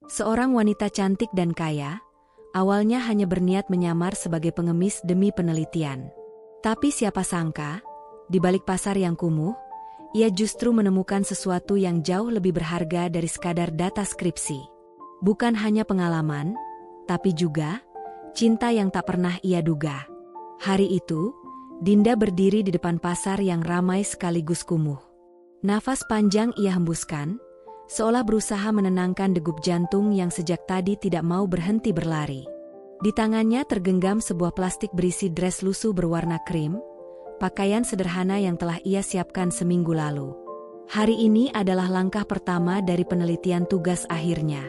Seorang wanita cantik dan kaya, awalnya hanya berniat menyamar sebagai pengemis demi penelitian. Tapi siapa sangka, di balik pasar yang kumuh, ia justru menemukan sesuatu yang jauh lebih berharga dari sekadar data skripsi. Bukan hanya pengalaman, tapi juga cinta yang tak pernah ia duga. Hari itu, Dinda berdiri di depan pasar yang ramai sekaligus kumuh. Nafas panjang ia hembuskan, seolah berusaha menenangkan degup jantung yang sejak tadi tidak mau berhenti berlari. Di tangannya tergenggam sebuah plastik berisi dres lusuh berwarna krim, pakaian sederhana yang telah ia siapkan seminggu lalu. Hari ini adalah langkah pertama dari penelitian tugas akhirnya.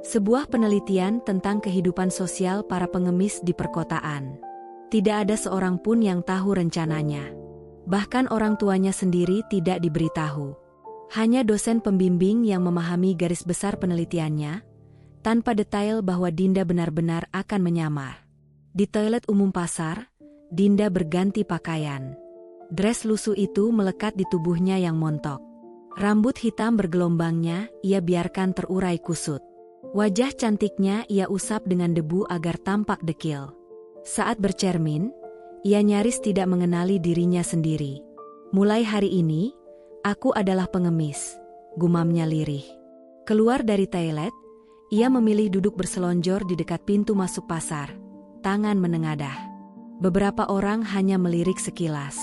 Sebuah penelitian tentang kehidupan sosial para pengemis di perkotaan. Tidak ada seorang pun yang tahu rencananya. Bahkan orang tuanya sendiri tidak diberitahu. Hanya dosen pembimbing yang memahami garis besar penelitiannya, tanpa detail bahwa Dinda benar-benar akan menyamar. Di toilet umum pasar, Dinda berganti pakaian. Dres lusuh itu melekat di tubuhnya yang montok. Rambut hitam bergelombangnya ia biarkan terurai kusut. Wajah cantiknya ia usap dengan debu agar tampak dekil. Saat bercermin, ia nyaris tidak mengenali dirinya sendiri. Mulai hari ini, aku adalah pengemis, gumamnya lirih. Keluar dari toilet, ia memilih duduk berselonjor di dekat pintu masuk pasar, tangan menengadah. Beberapa orang hanya melirik sekilas.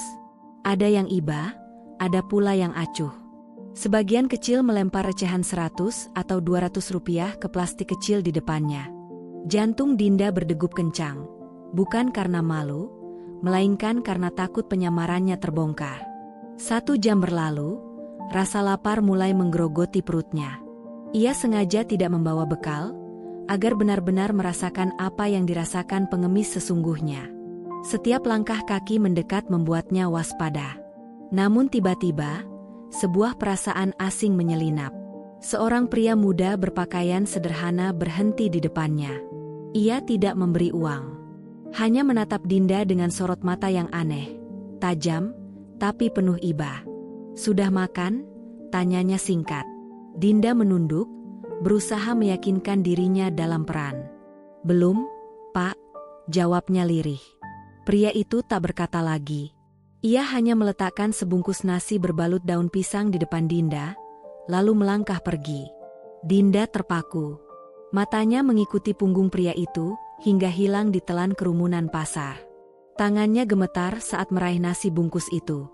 Ada yang iba, ada pula yang acuh. Sebagian kecil melempar recehan 100 atau 200 rupiah ke plastik kecil di depannya. Jantung Dinda berdegup kencang, bukan karena malu, melainkan karena takut penyamarannya terbongkar. 1 jam berlalu, rasa lapar mulai menggerogoti perutnya. Ia sengaja tidak membawa bekal, agar benar-benar merasakan apa yang dirasakan pengemis sesungguhnya. Setiap langkah kaki mendekat membuatnya waspada. Namun tiba-tiba, sebuah perasaan asing menyelinap. Seorang pria muda berpakaian sederhana berhenti di depannya. Ia tidak memberi uang. Hanya menatap Dinda dengan sorot mata yang aneh, tajam, tapi penuh iba. "Sudah makan?" tanyanya singkat. Dinda menunduk, berusaha meyakinkan dirinya dalam peran. "Belum, Pak," jawabnya lirih. Pria itu tak berkata lagi. Ia hanya meletakkan sebungkus nasi berbalut daun pisang di depan Dinda, lalu melangkah pergi. Dinda terpaku. Matanya mengikuti punggung pria itu, hingga hilang di telan kerumunan pasar. Tangannya gemetar saat meraih nasi bungkus itu.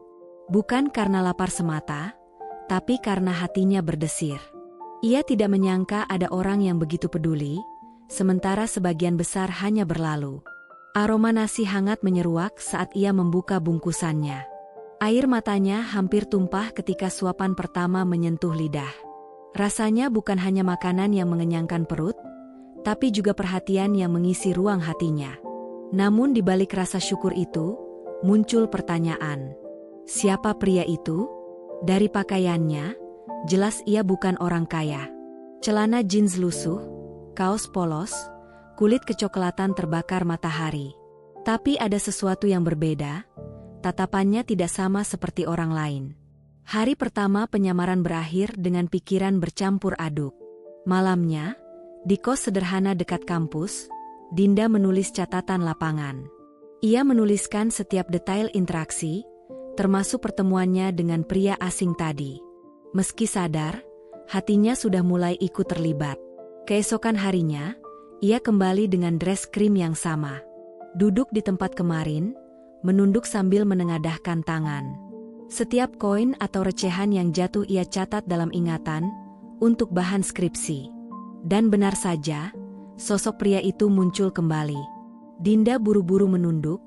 Bukan karena lapar semata, tapi karena hatinya berdesir. Ia tidak menyangka ada orang yang begitu peduli, sementara sebagian besar hanya berlalu. Aroma nasi hangat menyeruak saat ia membuka bungkusannya. Air matanya hampir tumpah ketika suapan pertama menyentuh lidah. Rasanya bukan hanya makanan yang mengenyangkan perut, tapi juga perhatian yang mengisi ruang hatinya. Namun di balik rasa syukur itu, muncul pertanyaan. Siapa pria itu? Dari pakaiannya, jelas ia bukan orang kaya. Celana jeans lusuh, kaos polos, kulit kecoklatan terbakar matahari. Tapi ada sesuatu yang berbeda, tatapannya tidak sama seperti orang lain. Hari pertama penyamaran berakhir dengan pikiran bercampur aduk. Malamnya, di kos sederhana dekat kampus, Dinda menulis catatan lapangan. Ia menuliskan setiap detail interaksi, termasuk pertemuannya dengan pria asing tadi. Meski sadar, hatinya sudah mulai ikut terlibat. Keesokan harinya, ia kembali dengan dres krim yang sama. Duduk di tempat kemarin, menunduk sambil menengadahkan tangan. Setiap koin atau recehan yang jatuh ia catat dalam ingatan, untuk bahan skripsi. Dan benar saja, sosok pria itu muncul kembali. Dinda buru-buru menunduk,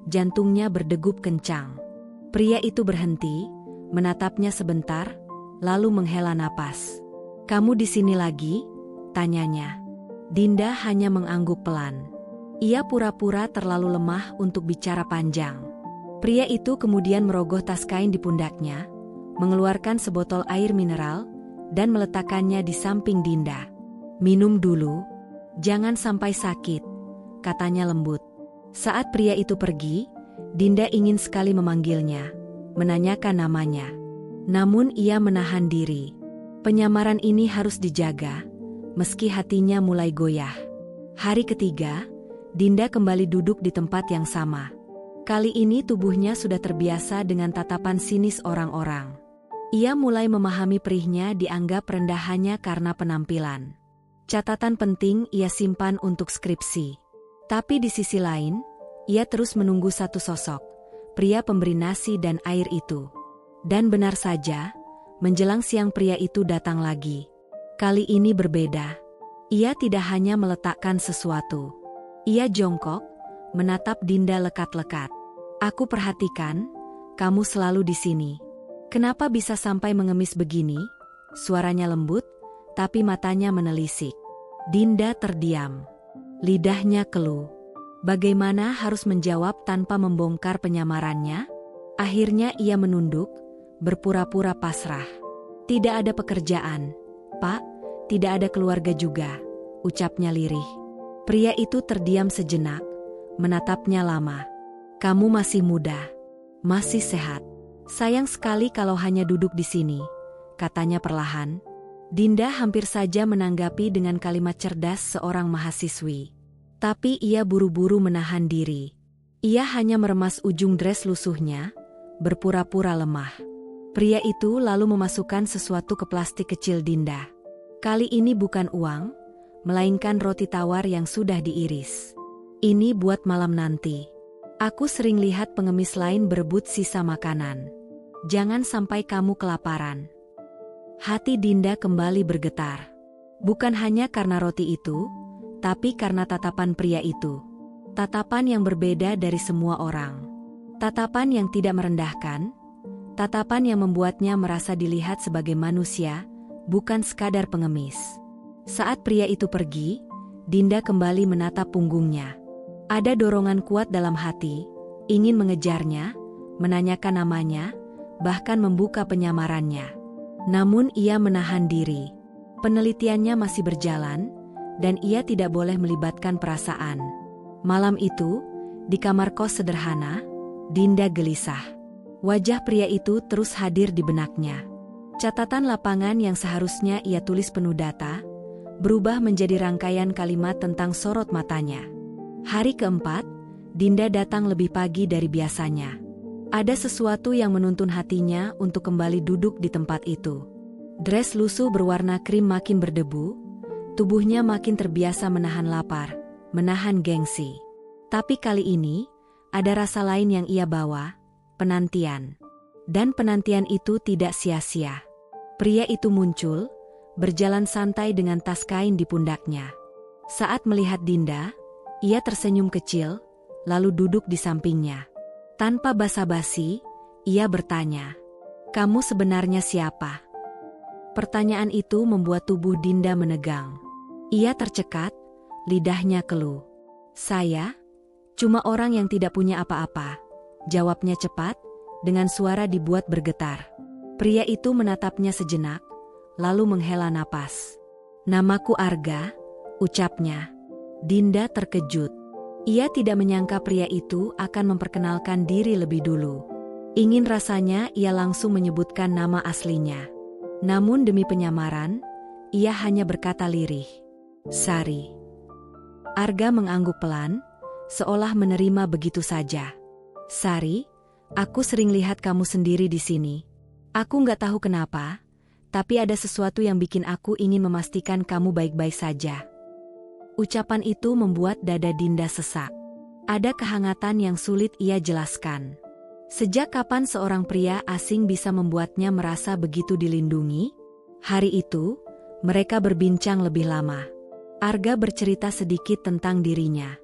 jantungnya berdegup kencang. Pria itu berhenti, menatapnya sebentar, lalu menghela napas. "Kamu di sini lagi?" tanyanya. Dinda hanya mengangguk pelan. Ia pura-pura terlalu lemah untuk bicara panjang. Pria itu kemudian merogoh tas kain di pundaknya, mengeluarkan sebotol air mineral, dan meletakkannya di samping Dinda. "Minum dulu, jangan sampai sakit," katanya lembut. Saat pria itu pergi, Dinda ingin sekali memanggilnya, menanyakan namanya. Namun ia menahan diri. Penyamaran ini harus dijaga, meski hatinya mulai goyah. Hari ketiga, Dinda kembali duduk di tempat yang sama. Kali ini tubuhnya sudah terbiasa dengan tatapan sinis orang-orang. Ia mulai memahami perihnya dianggap rendah hanya karena penampilan. Catatan penting ia simpan untuk skripsi. Tapi di sisi lain, ia terus menunggu satu sosok, pria pemberi nasi dan air itu. Dan benar saja, menjelang siang pria itu datang lagi. Kali ini berbeda. Ia tidak hanya meletakkan sesuatu. Ia jongkok, menatap Dinda lekat-lekat. Aku perhatikan, kamu selalu di sini. Kenapa bisa sampai mengemis begini? Suaranya lembut, tapi matanya menelisik. Dinda terdiam. Lidahnya keluh. Bagaimana harus menjawab tanpa membongkar penyamarannya? Akhirnya ia menunduk, berpura-pura pasrah. Tidak ada pekerjaan, Pak, tidak ada keluarga juga, ucapnya lirih. Pria itu terdiam sejenak, menatapnya lama. Kamu masih muda, masih sehat. Sayang sekali kalau hanya duduk di sini, katanya perlahan. Dinda hampir saja menanggapi dengan kalimat cerdas seorang mahasiswi. Tapi ia buru-buru menahan diri. Ia hanya meremas ujung dres lusuhnya, berpura-pura lemah. Pria itu lalu memasukkan sesuatu ke plastik kecil Dinda. Kali ini bukan uang, melainkan roti tawar yang sudah diiris. Ini buat malam nanti. Aku sering lihat pengemis lain berebut sisa makanan. Jangan sampai kamu kelaparan. Hati Dinda kembali bergetar. Bukan hanya karena roti itu, tapi karena tatapan pria itu. Tatapan yang berbeda dari semua orang. Tatapan yang tidak merendahkan, tatapan yang membuatnya merasa dilihat sebagai manusia, bukan sekadar pengemis. Saat pria itu pergi, Dinda kembali menatap punggungnya. Ada dorongan kuat dalam hati, ingin mengejarnya, menanyakan namanya, bahkan membuka penyamarannya. Namun ia menahan diri. Penelitiannya masih berjalan, dan ia tidak boleh melibatkan perasaan. Malam itu, di kamar kos sederhana, Dinda gelisah. Wajah pria itu terus hadir di benaknya. Catatan lapangan yang seharusnya ia tulis penuh data, berubah menjadi rangkaian kalimat tentang sorot matanya. Hari keempat, Dinda datang lebih pagi dari biasanya. Ada sesuatu yang menuntun hatinya untuk kembali duduk di tempat itu. Dres lusuh berwarna krim makin berdebu, tubuhnya makin terbiasa menahan lapar, menahan gengsi. Tapi kali ini, ada rasa lain yang ia bawa, penantian. Dan penantian itu tidak sia-sia. Pria itu muncul, berjalan santai dengan tas kain di pundaknya. Saat melihat Dinda, ia tersenyum kecil, lalu duduk di sampingnya. Tanpa basa-basi, ia bertanya, "Kamu sebenarnya siapa?" Pertanyaan itu membuat tubuh Dinda menegang. Ia tercekat, lidahnya keluh. "Saya, cuma orang yang tidak punya apa-apa," jawabnya cepat, dengan suara dibuat bergetar. Pria itu menatapnya sejenak, lalu menghela napas. "Namaku Arga," ucapnya. Dinda terkejut. Ia tidak menyangka pria itu akan memperkenalkan diri lebih dulu. Ingin rasanya ia langsung menyebutkan nama aslinya. Namun demi penyamaran, ia hanya berkata lirih, "Sari." Arga mengangguk pelan, seolah menerima begitu saja. "Sari, aku sering lihat kamu sendiri di sini. Aku nggak tahu kenapa, tapi ada sesuatu yang bikin aku ingin memastikan kamu baik-baik saja." Ucapan itu membuat dada Dinda sesak. Ada kehangatan yang sulit ia jelaskan. Sejak kapan seorang pria asing bisa membuatnya merasa begitu dilindungi? Hari itu, mereka berbincang lebih lama. Arga bercerita sedikit tentang dirinya.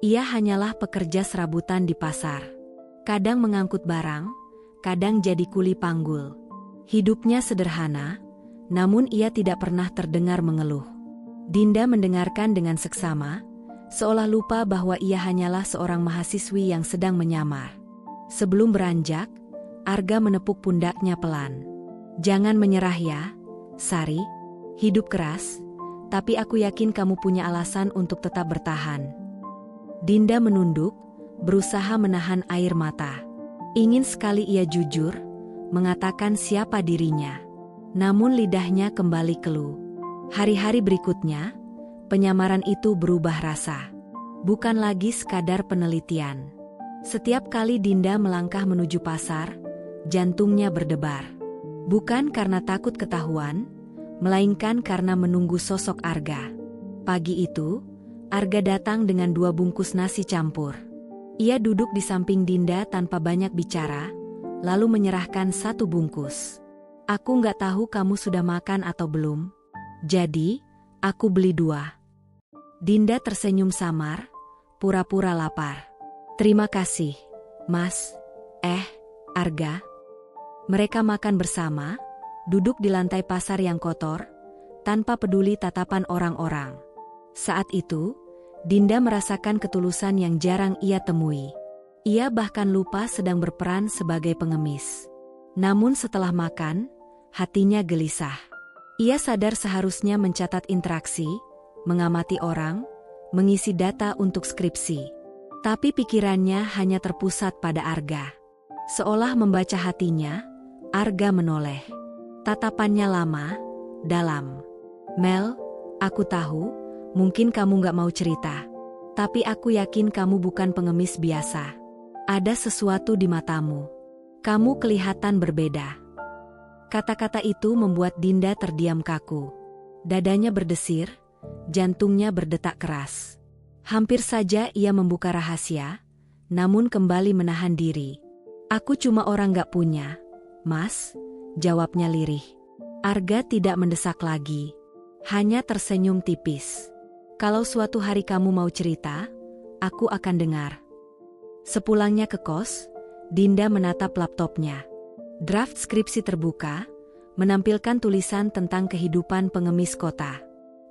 Ia hanyalah pekerja serabutan di pasar. Kadang mengangkut barang, kadang jadi kuli panggul. Hidupnya sederhana, namun ia tidak pernah terdengar mengeluh. Dinda mendengarkan dengan seksama, seolah lupa bahwa ia hanyalah seorang mahasiswi yang sedang menyamar. Sebelum beranjak, Arga menepuk pundaknya pelan. "Jangan menyerah ya, Sari. Hidup keras, tapi aku yakin kamu punya alasan untuk tetap bertahan." Dinda menunduk, berusaha menahan air mata. Ingin sekali ia jujur, mengatakan siapa dirinya. Namun lidahnya kembali keluh. Hari-hari berikutnya, penyamaran itu berubah rasa. Bukan lagi sekadar penelitian. Setiap kali Dinda melangkah menuju pasar, jantungnya berdebar. Bukan karena takut ketahuan, melainkan karena menunggu sosok Arga. Pagi itu, Arga datang dengan 2 bungkus nasi campur. Ia duduk di samping Dinda tanpa banyak bicara, lalu menyerahkan 1 bungkus. Aku nggak tahu kamu sudah makan atau belum. Jadi, aku beli 2. Dinda tersenyum samar, pura-pura lapar. Terima kasih, Mas. Arga. Mereka makan bersama, duduk di lantai pasar yang kotor, tanpa peduli tatapan orang-orang. Saat itu, Dinda merasakan ketulusan yang jarang ia temui. Ia bahkan lupa sedang berperan sebagai pengemis. Namun setelah makan, hatinya gelisah. Ia sadar seharusnya mencatat interaksi, mengamati orang, mengisi data untuk skripsi. Tapi pikirannya hanya terpusat pada Arga. Seolah membaca hatinya, Arga menoleh. Tatapannya lama, dalam. Mel, aku tahu, mungkin kamu gak mau cerita. Tapi aku yakin kamu bukan pengemis biasa. Ada sesuatu di matamu. Kamu kelihatan berbeda. Kata-kata itu membuat Dinda terdiam kaku. Dadanya berdesir, jantungnya berdetak keras. Hampir saja ia membuka rahasia, namun kembali menahan diri. Aku cuma orang gak punya, Mas, jawabnya lirih. Arga tidak mendesak lagi, hanya tersenyum tipis. Kalau suatu hari kamu mau cerita, aku akan dengar. Sepulangnya ke kos, Dinda menatap laptopnya. Draft skripsi terbuka, menampilkan tulisan tentang kehidupan pengemis kota.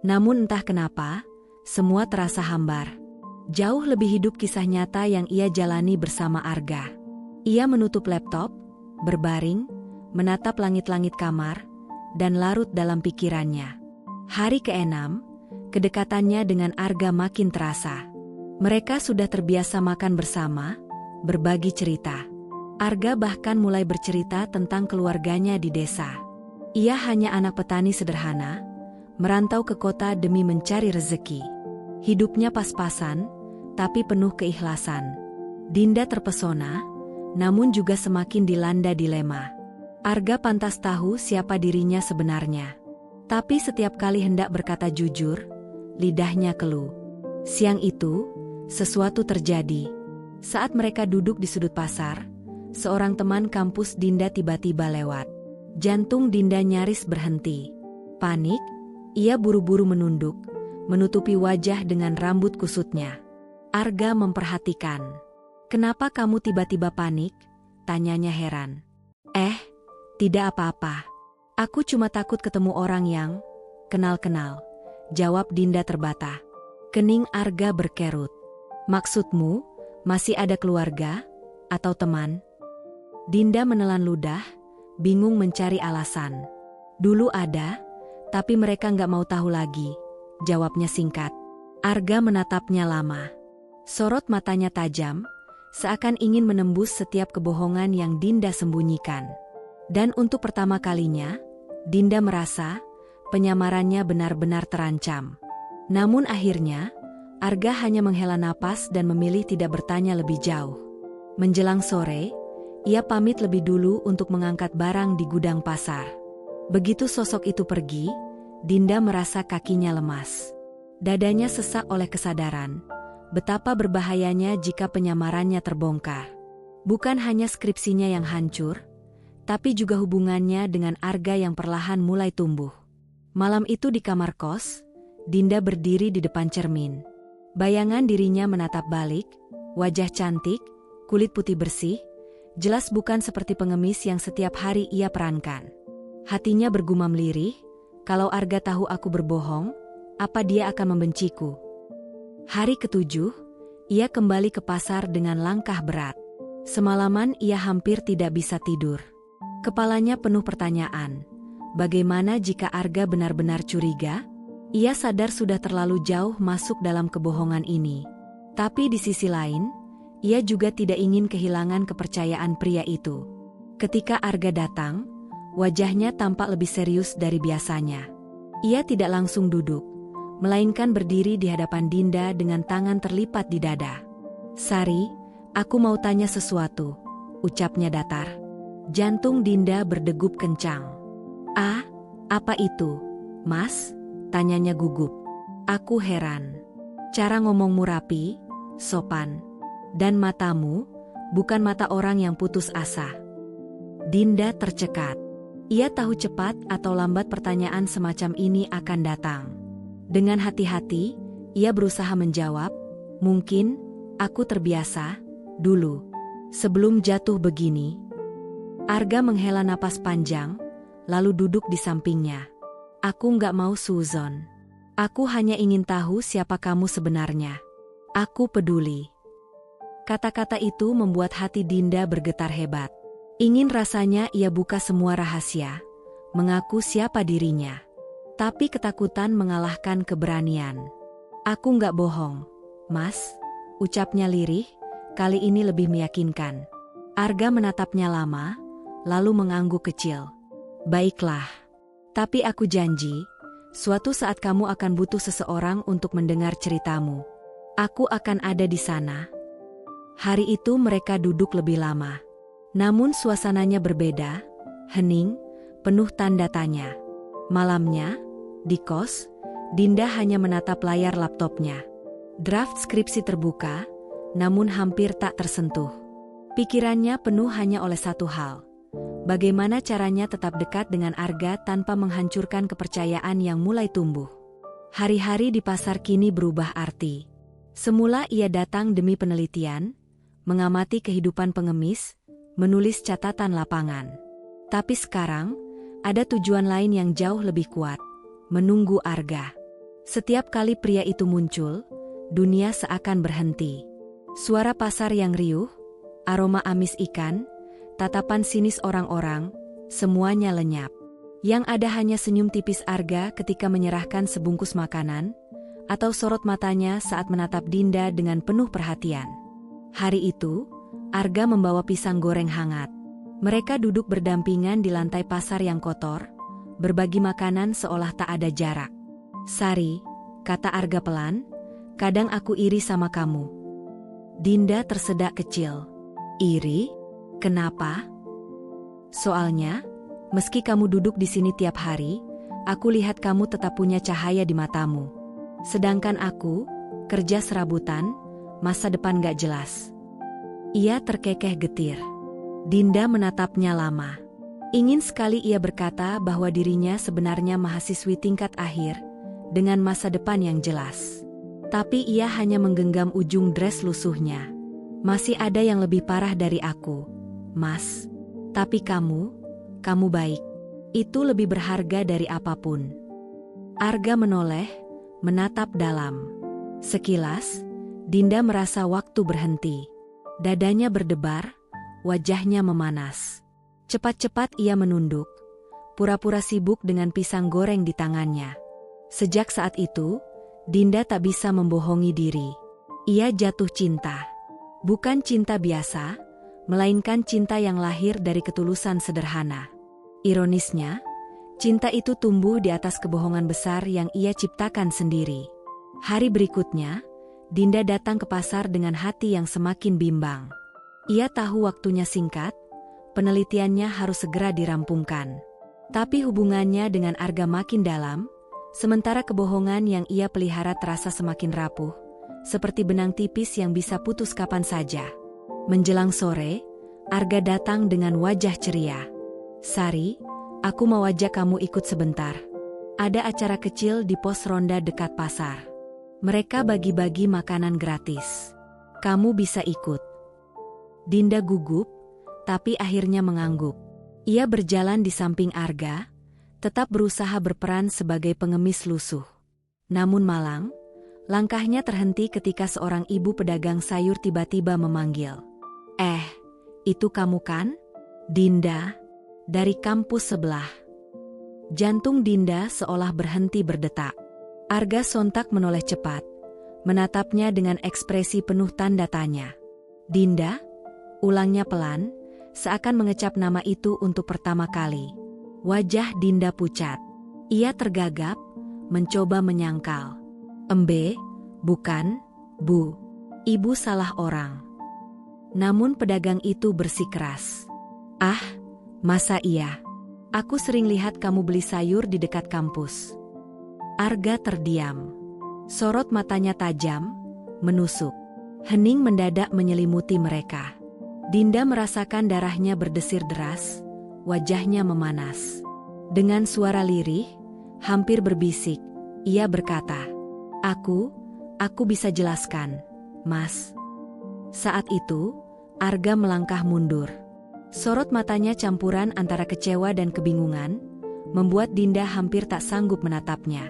Namun entah kenapa, semua terasa hambar. Jauh lebih hidup kisah nyata yang ia jalani bersama Arga. Ia menutup laptop, berbaring, menatap langit-langit kamar, dan larut dalam pikirannya. Hari ke-6, kedekatannya dengan Arga makin terasa. Mereka sudah terbiasa makan bersama, berbagi cerita. Arga bahkan mulai bercerita tentang keluarganya di desa. Ia hanya anak petani sederhana, merantau ke kota demi mencari rezeki. Hidupnya pas-pasan, tapi penuh keikhlasan. Dinda terpesona, namun juga semakin dilanda dilema. Arga pantas tahu siapa dirinya sebenarnya. Tapi setiap kali hendak berkata jujur, lidahnya keluh. Siang itu, sesuatu terjadi. Saat mereka duduk di sudut pasar, seorang teman kampus Dinda tiba-tiba lewat. Jantung Dinda nyaris berhenti. Panik, ia buru-buru menunduk, menutupi wajah dengan rambut kusutnya. Arga memperhatikan. Kenapa kamu tiba-tiba panik? Tanyanya heran. Tidak apa-apa. Aku cuma takut ketemu orang yang kenal-kenal, jawab Dinda terbata. Kening Arga berkerut. Maksudmu, masih ada keluarga? Atau teman? Dinda menelan ludah, bingung mencari alasan. Dulu ada, tapi mereka nggak mau tahu lagi, jawabnya singkat. Arga menatapnya lama. Sorot matanya tajam, seakan ingin menembus setiap kebohongan yang Dinda sembunyikan. Dan untuk pertama kalinya, Dinda merasa penyamarannya benar-benar terancam. Namun akhirnya, Arga hanya menghela napas dan memilih tidak bertanya lebih jauh. Menjelang sore, ia pamit lebih dulu untuk mengangkat barang di gudang pasar. Begitu sosok itu pergi, Dinda merasa kakinya lemas. Dadanya sesak oleh kesadaran betapa berbahayanya jika penyamarannya terbongkar. Bukan hanya skripsinya yang hancur, tapi juga hubungannya dengan Arga yang perlahan mulai tumbuh. Malam itu di kamar kos, Dinda berdiri di depan cermin. Bayangan dirinya menatap balik, wajah cantik, kulit putih bersih, jelas bukan seperti pengemis yang setiap hari ia perankan. Hatinya bergumam lirih, kalau Arga tahu aku berbohong, apa dia akan membenciku? Hari ke-7, ia kembali ke pasar dengan langkah berat. Semalaman ia hampir tidak bisa tidur. Kepalanya penuh pertanyaan. Bagaimana jika Arga benar-benar curiga? Ia sadar sudah terlalu jauh masuk dalam kebohongan ini. Tapi di sisi lain, ia juga tidak ingin kehilangan kepercayaan pria itu. Ketika Arga datang, wajahnya tampak lebih serius dari biasanya. Ia tidak langsung duduk, melainkan berdiri di hadapan Dinda dengan tangan terlipat di dada. "Sari, aku mau tanya sesuatu," ucapnya datar. Jantung Dinda berdegup kencang. "Ah, apa itu, Mas?" tanyanya gugup. "Aku heran. Cara ngomongmu rapi, sopan. Dan matamu, bukan mata orang yang putus asa." Dinda tercekat. Ia tahu cepat atau lambat pertanyaan semacam ini akan datang. Dengan hati-hati, ia berusaha menjawab, "Mungkin, aku terbiasa, dulu. Sebelum jatuh begini." Arga menghela napas panjang, lalu duduk di sampingnya. "Aku nggak mau suzon. Aku hanya ingin tahu siapa kamu sebenarnya. Aku peduli." Kata-kata itu membuat hati Dinda bergetar hebat. Ingin rasanya ia buka semua rahasia, mengaku siapa dirinya. Tapi ketakutan mengalahkan keberanian. "Aku nggak bohong, Mas," ucapnya lirih, kali ini lebih meyakinkan. Arga menatapnya lama, lalu mengangguk kecil. "Baiklah. Tapi aku janji, suatu saat kamu akan butuh seseorang untuk mendengar ceritamu. Aku akan ada di sana." Hari itu mereka duduk lebih lama. Namun suasananya berbeda, hening, penuh tanda tanya. Malamnya, di kos, Dinda hanya menatap layar laptopnya. Draft skripsi terbuka, namun hampir tak tersentuh. Pikirannya penuh hanya oleh satu hal. Bagaimana caranya tetap dekat dengan Arga tanpa menghancurkan kepercayaan yang mulai tumbuh. Hari-hari di pasar kini berubah arti. Semula ia datang demi penelitian, mengamati kehidupan pengemis, menulis catatan lapangan. Tapi sekarang, ada tujuan lain yang jauh lebih kuat, menunggu Arga. Setiap kali pria itu muncul, dunia seakan berhenti. Suara pasar yang riuh, aroma amis ikan, tatapan sinis orang-orang, semuanya lenyap. Yang ada hanya senyum tipis Arga ketika menyerahkan sebungkus makanan, atau sorot matanya saat menatap Dinda dengan penuh perhatian. Hari itu, Arga membawa pisang goreng hangat. Mereka duduk berdampingan di lantai pasar yang kotor, berbagi makanan seolah tak ada jarak. "Sari," kata Arga pelan, "kadang aku iri sama kamu." Dinda tersedak kecil. "Iri? Kenapa?" "Soalnya, meski kamu duduk di sini tiap hari, aku lihat kamu tetap punya cahaya di matamu. Sedangkan aku, kerja serabutan, masa depan gak jelas." Ia terkekeh getir. Dinda menatapnya lama. Ingin sekali ia berkata bahwa dirinya sebenarnya mahasiswi tingkat akhir, dengan masa depan yang jelas. Tapi ia hanya menggenggam ujung dress lusuhnya. "Masih ada yang lebih parah dari aku, Mas. Tapi kamu baik. Itu lebih berharga dari apapun." Arga menoleh, menatap dalam. Sekilas, Dinda merasa waktu berhenti. Dadanya berdebar, wajahnya memanas. Cepat-cepat ia menunduk, pura-pura sibuk dengan pisang goreng di tangannya. Sejak saat itu, Dinda tak bisa membohongi diri. Ia jatuh cinta. Bukan cinta biasa, melainkan cinta yang lahir dari ketulusan sederhana. Ironisnya, cinta itu tumbuh di atas kebohongan besar yang ia ciptakan sendiri. Hari berikutnya, Dinda datang ke pasar dengan hati yang semakin bimbang. Ia tahu waktunya singkat, penelitiannya harus segera dirampungkan. Tapi hubungannya dengan Arga makin dalam, sementara kebohongan yang ia pelihara terasa semakin rapuh, seperti benang tipis yang bisa putus kapan saja. Menjelang sore, Arga datang dengan wajah ceria. "Sari, aku mau ajak kamu ikut sebentar. Ada acara kecil di pos ronda dekat pasar. Mereka bagi-bagi makanan gratis. Kamu bisa ikut." Dinda gugup, tapi akhirnya mengangguk. Ia berjalan di samping Arga, tetap berusaha berperan sebagai pengemis lusuh. Namun malang, langkahnya terhenti ketika seorang ibu pedagang sayur tiba-tiba memanggil. Itu kamu kan? Dinda, dari kampus sebelah." Jantung Dinda seolah berhenti berdetak. Arga sontak menoleh cepat, menatapnya dengan ekspresi penuh tanda tanya. "Dinda?" ulangnya pelan, seakan mengecap nama itu untuk pertama kali. Wajah Dinda pucat. Ia tergagap, mencoba menyangkal. "Embe, bukan, Bu. Ibu salah orang." Namun pedagang itu bersikeras. "Ah, masa iya? Aku sering lihat kamu beli sayur di dekat kampus." Arga terdiam. Sorot matanya tajam, menusuk. Hening mendadak menyelimuti mereka. Dinda merasakan darahnya berdesir deras, wajahnya memanas. Dengan suara lirih, hampir berbisik, ia berkata, Aku bisa jelaskan, Mas." Saat itu, Arga melangkah mundur. Sorot matanya campuran antara kecewa dan kebingungan, membuat Dinda hampir tak sanggup menatapnya.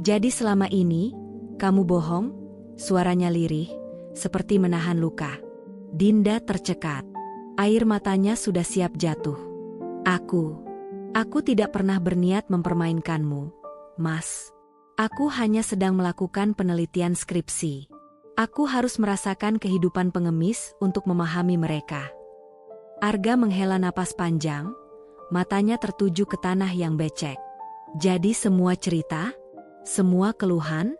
"Jadi selama ini, kamu bohong?" Suaranya lirih, seperti menahan luka. Dinda tercekat. Air matanya sudah siap jatuh. Aku tidak pernah berniat mempermainkanmu, Mas. Aku hanya sedang melakukan penelitian skripsi. Aku harus merasakan kehidupan pengemis untuk memahami mereka." Arga menghela napas panjang, matanya tertuju ke tanah yang becek. "Jadi semua cerita, semua keluhan,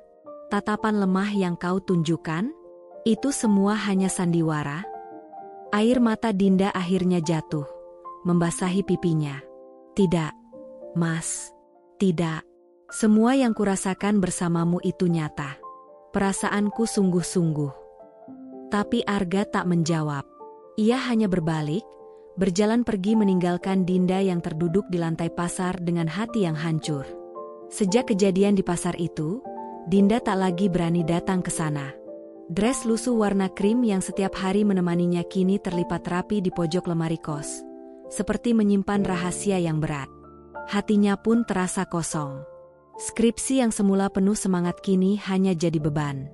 tatapan lemah yang kau tunjukkan, itu semua hanya sandiwara?" Air mata Dinda akhirnya jatuh, membasahi pipinya. "Tidak, Mas. Tidak. Semua yang kurasakan bersamamu itu nyata. Perasaanku sungguh-sungguh." Tapi Arga tak menjawab. Ia hanya berbalik, berjalan pergi meninggalkan Dinda yang terduduk di lantai pasar dengan hati yang hancur. Sejak kejadian di pasar itu, Dinda tak lagi berani datang ke sana. Dres lusuh warna krim yang setiap hari menemaninya kini terlipat rapi di pojok lemari kos, seperti menyimpan rahasia yang berat. Hatinya pun terasa kosong. Skripsi yang semula penuh semangat kini hanya jadi beban.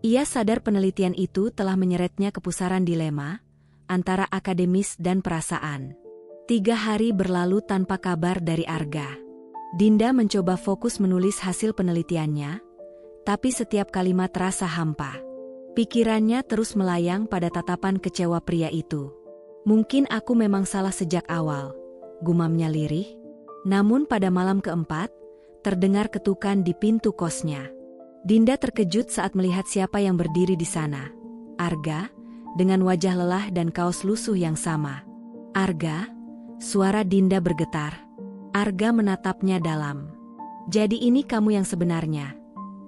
Ia sadar penelitian itu telah menyeretnya ke pusaran dilema antara akademis dan perasaan. 3 hari berlalu tanpa kabar dari Arga. Dinda mencoba fokus menulis hasil penelitiannya, tapi setiap kalimat terasa hampa. Pikirannya terus melayang pada tatapan kecewa pria itu. "Mungkin aku memang salah sejak awal," gumamnya lirih. Namun pada malam keempat, terdengar ketukan di pintu kosnya. Dinda terkejut saat melihat siapa yang berdiri di sana. Arga, dengan wajah lelah dan kaos lusuh yang sama. "Arga?" Suara Dinda bergetar. Arga menatapnya dalam. "Jadi ini kamu yang sebenarnya.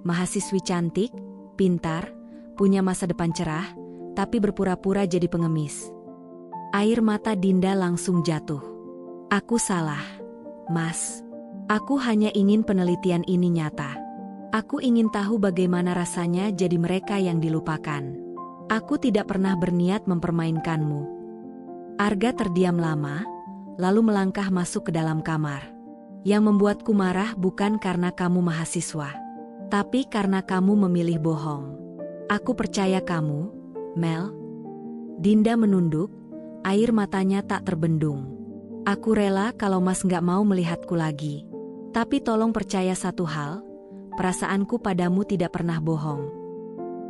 Mahasiswi cantik, pintar, punya masa depan cerah, tapi berpura-pura jadi pengemis." Air mata Dinda langsung jatuh. "Aku salah, Mas. Aku hanya ingin penelitian ini nyata. Aku ingin tahu bagaimana rasanya jadi mereka yang dilupakan. Aku tidak pernah berniat mempermainkanmu." Arga terdiam lama, lalu melangkah masuk ke dalam kamar. "Yang membuatku marah bukan karena kamu mahasiswa, tapi karena kamu memilih bohong. Aku percaya kamu, Mel." Dinda menunduk, air matanya tak terbendung. "Aku rela kalau Mas nggak mau melihatku lagi. Tapi tolong percaya satu hal, perasaanku padamu tidak pernah bohong."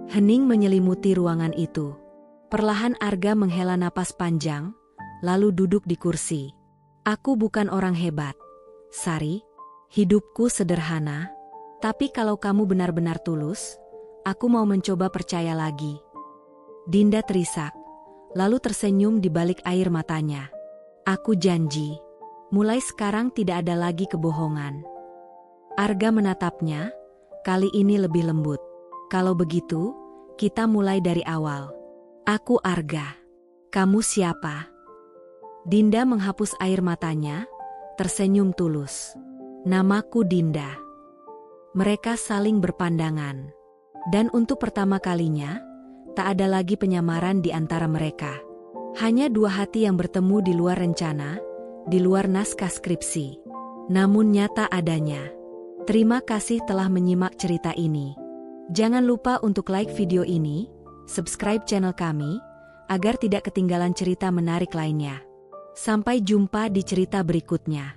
Hening menyelimuti ruangan itu. Perlahan Arga menghela napas panjang, lalu duduk di kursi. "Aku bukan orang hebat, Sari. Hidupku sederhana. Tapi kalau kamu benar-benar tulus, aku mau mencoba percaya lagi." Dinda terisak, lalu tersenyum di balik air matanya. "Aku janji, mulai sekarang tidak ada lagi kebohongan." Arga menatapnya, kali ini lebih lembut. "Kalau begitu, kita mulai dari awal. Aku Arga. Kamu siapa?" Dinda menghapus air matanya, tersenyum tulus. "Namaku Dinda." Mereka saling berpandangan. Dan untuk pertama kalinya, tak ada lagi penyamaran di antara mereka. Hanya 2 hati yang bertemu di luar rencana, di luar naskah skripsi. Namun nyata adanya. Terima kasih telah menyimak cerita ini. Jangan lupa untuk like video ini, subscribe channel kami, agar tidak ketinggalan cerita menarik lainnya. Sampai jumpa di cerita berikutnya.